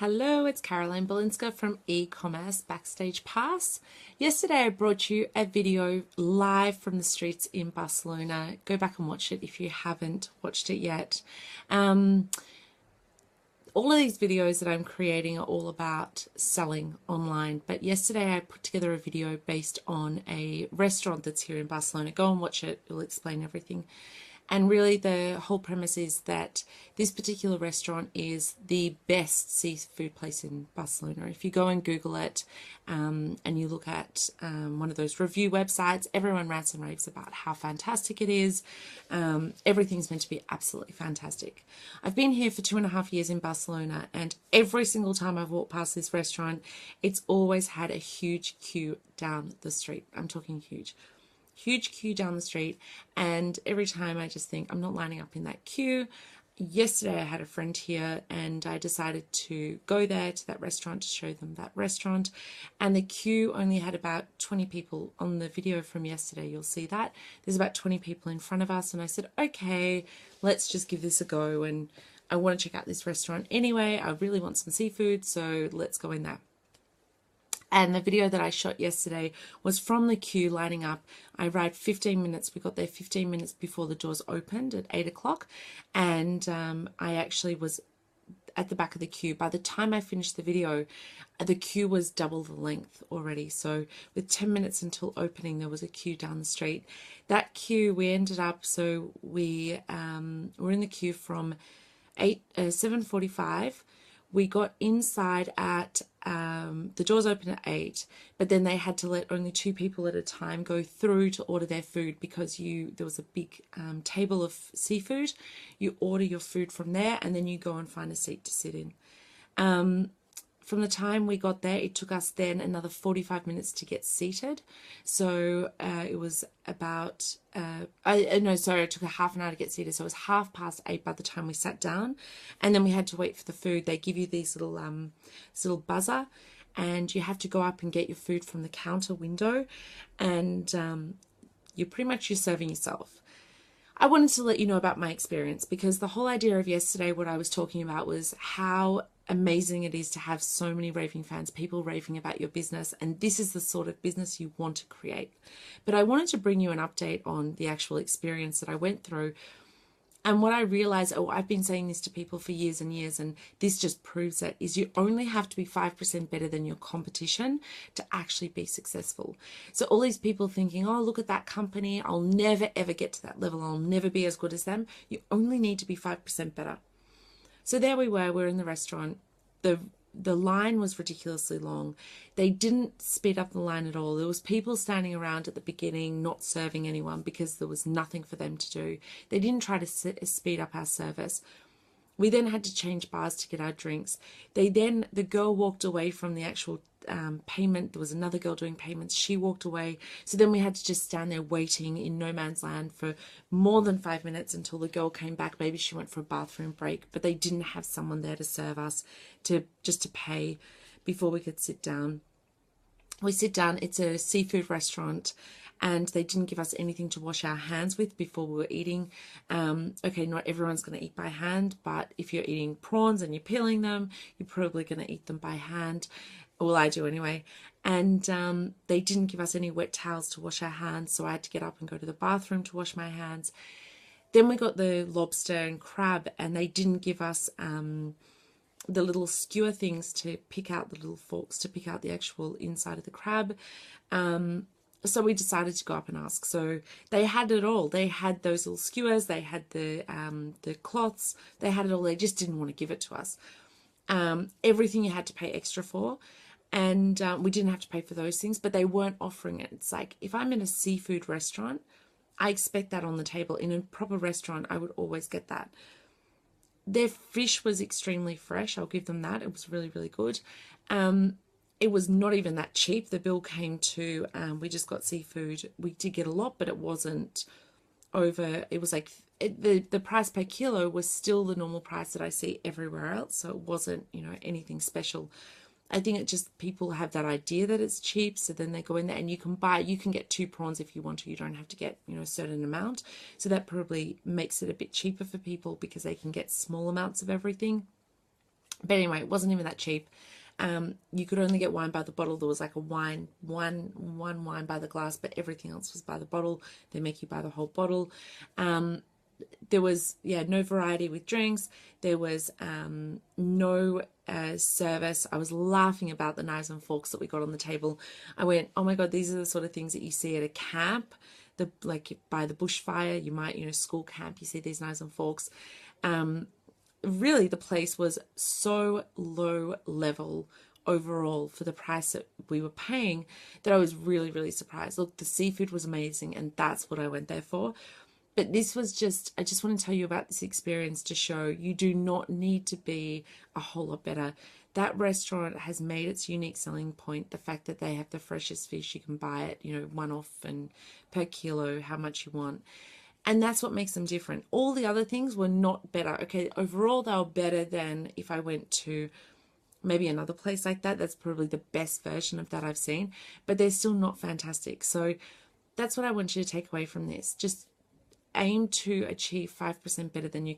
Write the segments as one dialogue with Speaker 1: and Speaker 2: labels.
Speaker 1: Hello, it's Caroline Balinska from e-commerce Backstage Pass. Yesterday I brought you a video live from the streets in Barcelona. Go back and watch it if you haven't watched it yet. All of these videos that I'm creating are all about selling online, but yesterday I put together a video based on a restaurant that's here in Barcelona. Go and watch it, it'll explain everything. And really the whole premise is that this particular restaurant is the best seafood place in Barcelona. If you go and Google it and you look at one of those review websites, everyone rants and raves about how fantastic it is. Everything's meant to be absolutely fantastic. I've been here for 2.5 years in Barcelona, and every single time I've walked past this restaurant, it's always had a huge queue down the street. I'm talking huge queue down the street, and every time I just think I'm not lining up in that queue. Yesterday I had a friend here and I decided to go there to that restaurant to show them that restaurant, and the queue only had about 20 people. On the video from yesterday you'll see that there's about 20 people in front of us, and I said, okay, let's just give this a go, and I want to check out this restaurant anyway. I really want some seafood, so let's go in there. And the video that I shot yesterday was from the queue lining up. I arrived 15 minutes. We got there 15 minutes before the doors opened at 8 o'clock. And I actually was at the back of the queue. By the time I finished the video, the queue was double the length already. So with 10 minutes until opening, there was a queue down the street. That queue, we ended up, so we were in the queue from 7:45. We got inside at, the doors open at 8, but then they had to let only 2 people at a time go through to order their food, because there was a big table of seafood. You order your food from there and then you go and find a seat to sit in. From the time we got there, it took us then another 45 minutes to get seated. So it was about, it took a half an hour to get seated. So it was 8:30 by the time we sat down. And then we had to wait for the food. They give you these this little buzzer, and you have to go up and get your food from the counter window. And you're serving yourself. I wanted to let you know about my experience, because the whole idea of yesterday, what I was talking about was how amazing it is to have so many raving fans, people raving about your business, and this is the sort of business you want to create. But I wanted to bring you an update on the actual experience that I went through. And what I realized, I've been saying this to people for years and years, and this just proves it, is you only have to be 5% better than your competition to actually be successful. So all these people thinking, oh, look at that company, I'll never ever get to that level, I'll never be as good as them. You only need to be 5% better. So there we're in the restaurant. The line was ridiculously long. They didn't speed up the line at all. There was people standing around at the beginning not serving anyone because there was nothing for them to do. They didn't try to speed up our service. We then had to change bars to get our drinks. The girl walked away from the actual payment. There was another girl doing payments. She walked away. So then we had to just stand there waiting in no man's land for more than 5 minutes until the girl came back. Maybe she went for a bathroom break, but they didn't have someone there to serve us, just to pay before we could sit down. We sit down. It's a seafood restaurant, and they didn't give us anything to wash our hands with before we were eating. Okay, not everyone's going to eat by hand, but if you're eating prawns and you're peeling them, you're probably going to eat them by hand. Well, I do anyway. And they didn't give us any wet towels to wash our hands, so I had to get up and go to the bathroom to wash my hands. Then we got the lobster and crab, and they didn't give us the little skewer things to pick out, the little forks to pick out the actual inside of the crab. So we decided to go up and ask. So they had it all. They had those little skewers. They had the cloths. They had it all. They just didn't want to give it to us. Everything you had to pay extra for. And we didn't have to pay for those things, but they weren't offering it. It's like, if I'm in a seafood restaurant, I expect that on the table. In a proper restaurant, I would always get that. Their fish was extremely fresh. I'll give them that. It was really, really good. It was not even that cheap. The bill came to, we just got seafood. We did get a lot, but it wasn't over. It was like, the price per kilo was still the normal price that I see everywhere else. So it wasn't, anything special. I think it just, people have that idea that it's cheap, so then they go in there and you can get 2 prawns if you want to. You don't have to get, a certain amount. So that probably makes it a bit cheaper for people because they can get small amounts of everything. But anyway, it wasn't even that cheap. You could only get wine by the bottle. There was like a one wine by the glass, but everything else was by the bottle. They make you buy the whole bottle. There was no variety with drinks. There was no service. I was laughing about the knives and forks that we got on the table. I went, oh my god, these are the sort of things that you see at a camp. Like by the bushfire, you might, school camp, you see these knives and forks. Really, the place was so low level overall for the price that we were paying that I was really, really surprised. Look, the seafood was amazing, and that's what I went there for. But this was just, I just want to tell you about this experience to show you do not need to be a whole lot better. That restaurant has made its unique selling point the fact that they have the freshest fish. You can buy it, one off and per kilo, how much you want. And that's what makes them different. All the other things were not better. Okay, overall, they were better than if I went to maybe another place like that. That's probably the best version of that I've seen. But they're still not fantastic. So that's what I want you to take away from this. Just aim to achieve 5% better than your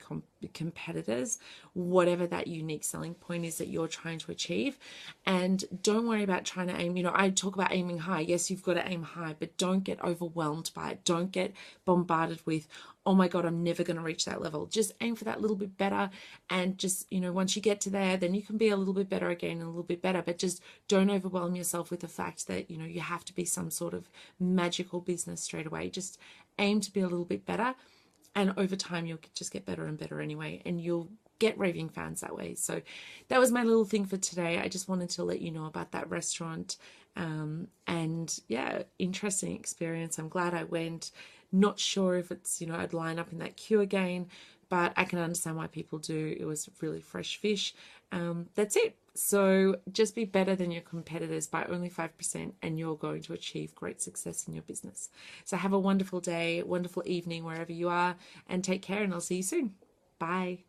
Speaker 1: competitors, whatever that unique selling point is that you're trying to achieve. And don't worry about trying to aim, I talk about aiming high. Yes, you've got to aim high, but don't get overwhelmed by it. Don't get bombarded with, oh my God, I'm never going to reach that level. Just aim for that little bit better. And just, once you get to there, then you can be a little bit better again and a little bit better. But just don't overwhelm yourself with the fact that, you have to be some sort of magical business straight away. Just aim to be a little bit better, and over time you'll just get better and better anyway, and you'll get raving fans that way. So that was my little thing for today. I just wanted to let you know about that restaurant, and interesting experience. I'm glad I went. Not sure if it's I'd line up in that queue again, but I can understand why people do. It was really fresh fish. That's it. So just be better than your competitors by only 5%, and you're going to achieve great success in your business. So have a wonderful day, wonderful evening, wherever you are, and take care, and I'll see you soon. Bye.